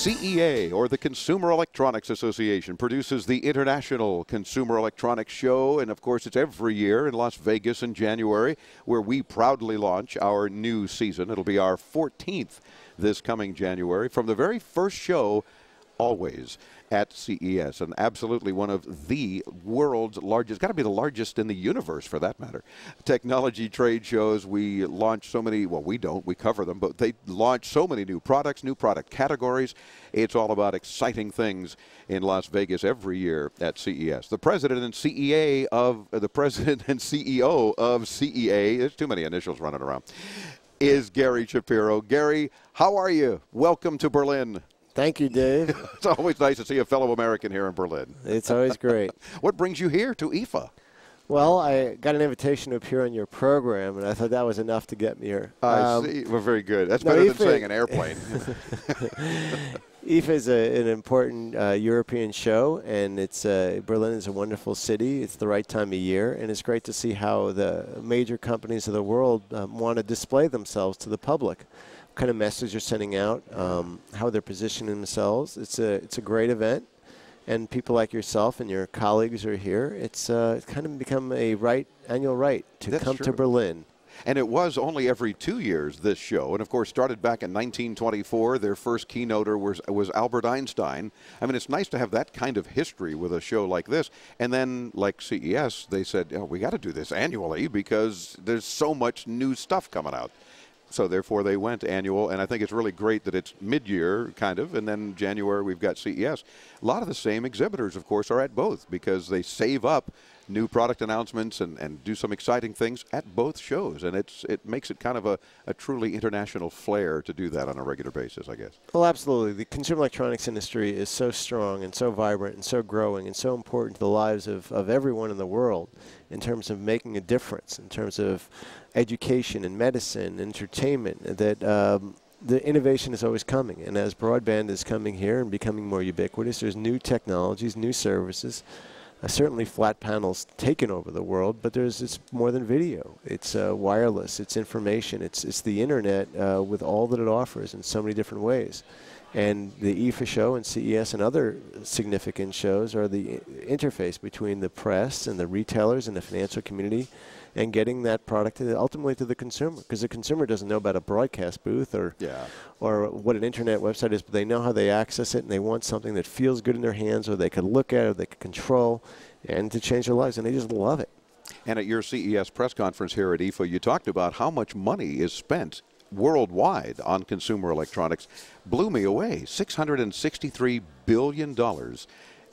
CEA, or the Consumer Electronics Association, produces the International Consumer Electronics Show, and of course it's every year in Las Vegas in January, where we proudly launch our new season. It'll be our 14th this coming January, from the very first show always at CES, and absolutely one of the world's largest, got to be the largest in the universe for that matter, technology trade shows. We launch so many, well, we don't, we cover them, but they launch so many new products, new product categories. It's all about exciting things in Las Vegas every year at CES. The president and CEO of CEA, there's too many initials running around, is Gary Shapiro. Gary, how are you? Welcome to Berlin. Thank you, Dave. It's always nice to see a fellow American here in Berlin. It's always great. What brings you here to IFA? Well, I got an invitation to appear on your program, and I thought that was enough to get me here. I see. Well, very good. That's better than saying an airplane. IFA is an important European show, and Berlin is a wonderful city. It's the right time of year, and it's great to see how the major companies of the world want to display themselves to the public. What kind of message they're sending out, how they're positioning themselves. It's a great event, and people like yourself and your colleagues are here. It's kind of become a annual right to come to Berlin. And it was only every 2 years, this show. And, of course, started back in 1924. Their first keynoter was Albert Einstein. I mean, it's nice to have that kind of history with a show like this. And then, like CES, they said, oh, we got to do this annually because there's so much new stuff coming out. So, therefore, they went annual, and I think it's really great that it's mid-year, kind of, and then January we've got CES. A lot of the same exhibitors, of course, are at both because they save up new product announcements and do some exciting things at both shows, and it makes it kind of a truly international flair to do that on a regular basis, I guess. Well, absolutely. The consumer electronics industry is so strong and so vibrant and so growing and so important to the lives of everyone in the world in terms of making a difference, in terms of education and medicine, entertainment, that the innovation is always coming. And as broadband is coming here and becoming more ubiquitous, there's new technologies, new services. Certainly flat panels taken over the world, but it's more than video. It's wireless, it's information, it's the internet with all that it offers in so many different ways. And the IFA show and CES and other significant shows are the interface between the press and the retailers and the financial community and getting that product ultimately to the consumer, because the consumer doesn't know about a broadcast booth or what an internet website is, but they know how they access it, and they want something that feels good in their hands, or they can look at, or they can control, and to change their lives, and they just love it. And at your CES press conference here at IFA, you talked about how much money is spent worldwide on consumer electronics. Blew me away. $663 billion.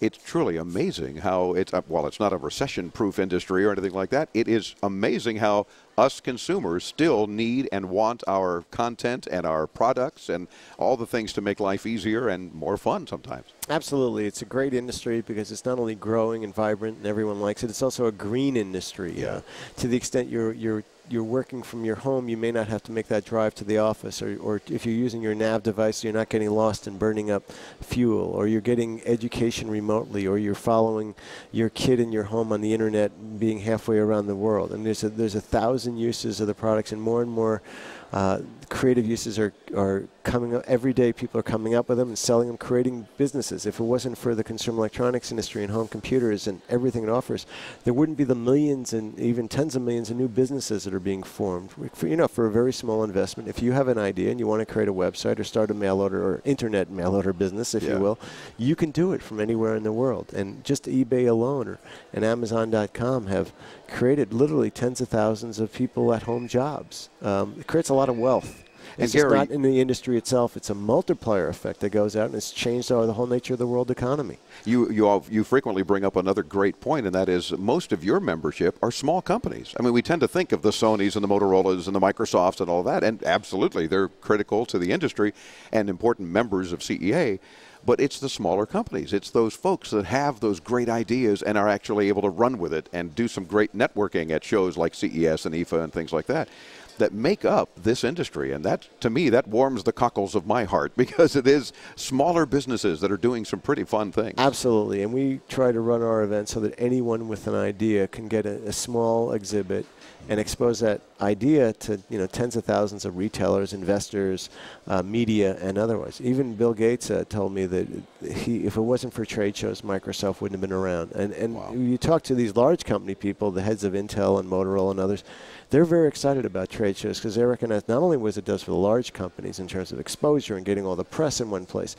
It's truly amazing how while it's not a recession-proof industry or anything like that, it is amazing how us consumers still need and want our content and our products and all the things to make life easier and more fun sometimes. Absolutely. It's a great industry because it's not only growing and vibrant and everyone likes it, it's also a green industry. Yeah. To the extent you're working from your home, you may not have to make that drive to the office, or if you're using your nav device, you're not getting lost and burning up fuel, or you're getting education remotely, or you're following your kid in your home on the internet being halfway around the world. And there's 1,000 uses of the products, and more creative uses are coming up. Every day people are coming up with them and selling them, creating businesses. If it wasn't for the consumer electronics industry and home computers and everything it offers, there wouldn't be the millions and even tens of millions of new businesses that are being formed. For a very small investment, if you have an idea and you want to create a website or start a mail order or internet mail order business, if you will, you can do it from anywhere in the world. And just eBay alone and Amazon.com have created literally tens of thousands of people at home jobs. It creates a lot of wealth. It's just not in the industry itself. It's a multiplier effect that goes out, and it's changed the whole nature of the world economy. You frequently bring up another great point, and that is most of your membership are small companies. I mean, we tend to think of the Sonys and the Motorola's and the Microsofts and all that, and absolutely they're critical to the industry and important members of CEA. But it's the smaller companies. It's those folks that have those great ideas and are actually able to run with it and do some great networking at shows like CES and IFA and things like that, that make up this industry. And that, to me, that warms the cockles of my heart, because it is smaller businesses that are doing some pretty fun things. Absolutely. And we try to run our events so that anyone with an idea can get a small exhibit and expose that idea to tens of thousands of retailers, investors, media, and otherwise. Even Bill Gates told me that if it wasn't for trade shows, Microsoft wouldn't have been around. And Wow. you talk to these large company people, the heads of Intel and Motorola and others, they're very excited about trade shows because they recognize not only what it does for the large companies in terms of exposure and getting all the press in one place,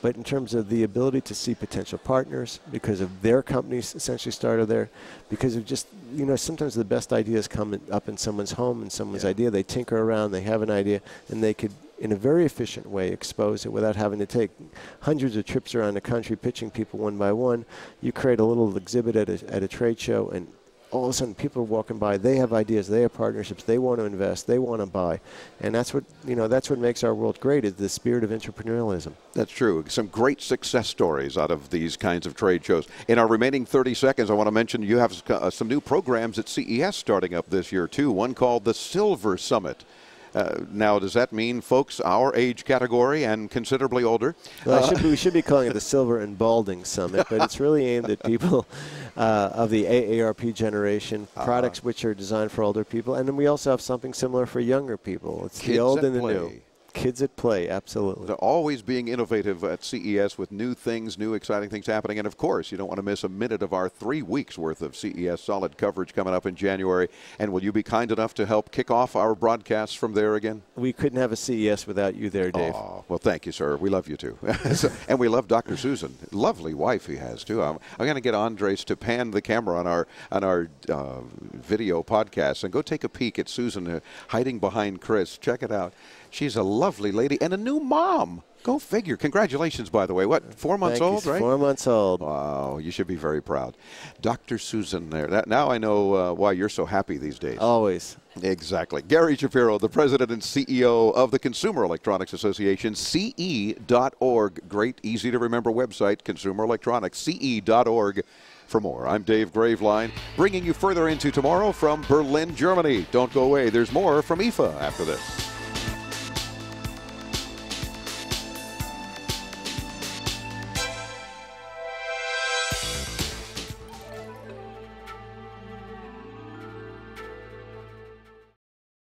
but in terms of the ability to see potential partners because of their companies essentially started there, because of just, sometimes the best ideas come up in someone's home and someone's idea. They tinker around, they have an idea, and they could, in a very efficient way, expose it without having to take hundreds of trips around the country pitching people one by one. You create a little exhibit at a trade show, and all of a sudden people are walking by, they have ideas, they have partnerships, they want to invest, they want to buy. And that's what makes our world great, is the spirit of entrepreneurialism. That's true. Some great success stories out of these kinds of trade shows. In our remaining 30 seconds, I want to mention you have some new programs at CES starting up this year too, one called the Silver Summit. Now, does that mean folks our age category and considerably older? Well, we should be calling it the Silver and Balding Summit, but it's really aimed at people of the AARP generation, products which are designed for older people. And then we also have something similar for younger people. It's the old and the new. Kids at play, absolutely. They're always being innovative at CES with new things, new exciting things happening. And, of course, you don't want to miss a minute of our 3 weeks' worth of CES solid coverage coming up in January. And will you be kind enough to help kick off our broadcasts from there again? We couldn't have a CES without you there, Dave. Oh, well, thank you, sir. We love you, too. And we love Dr. Susan. Lovely wife he has, too. I'm going to get Andres to pan the camera on our video podcast and go take a peek at Susan hiding behind Chris. Check it out. She's a lovely lady and a new mom. Go figure. Congratulations, by the way. What, 4 months old, right? 4 months old. Wow, you should be very proud. Dr. Susan there. Now I know why you're so happy these days. Always. Exactly. Gary Shapiro, the president and CEO of the Consumer Electronics Association, CE.org. Great, easy to remember website, Consumer Electronics, CE.org. For more, I'm Dave Graveline, bringing you further into tomorrow from Berlin, Germany. Don't go away. There's more from IFA after this.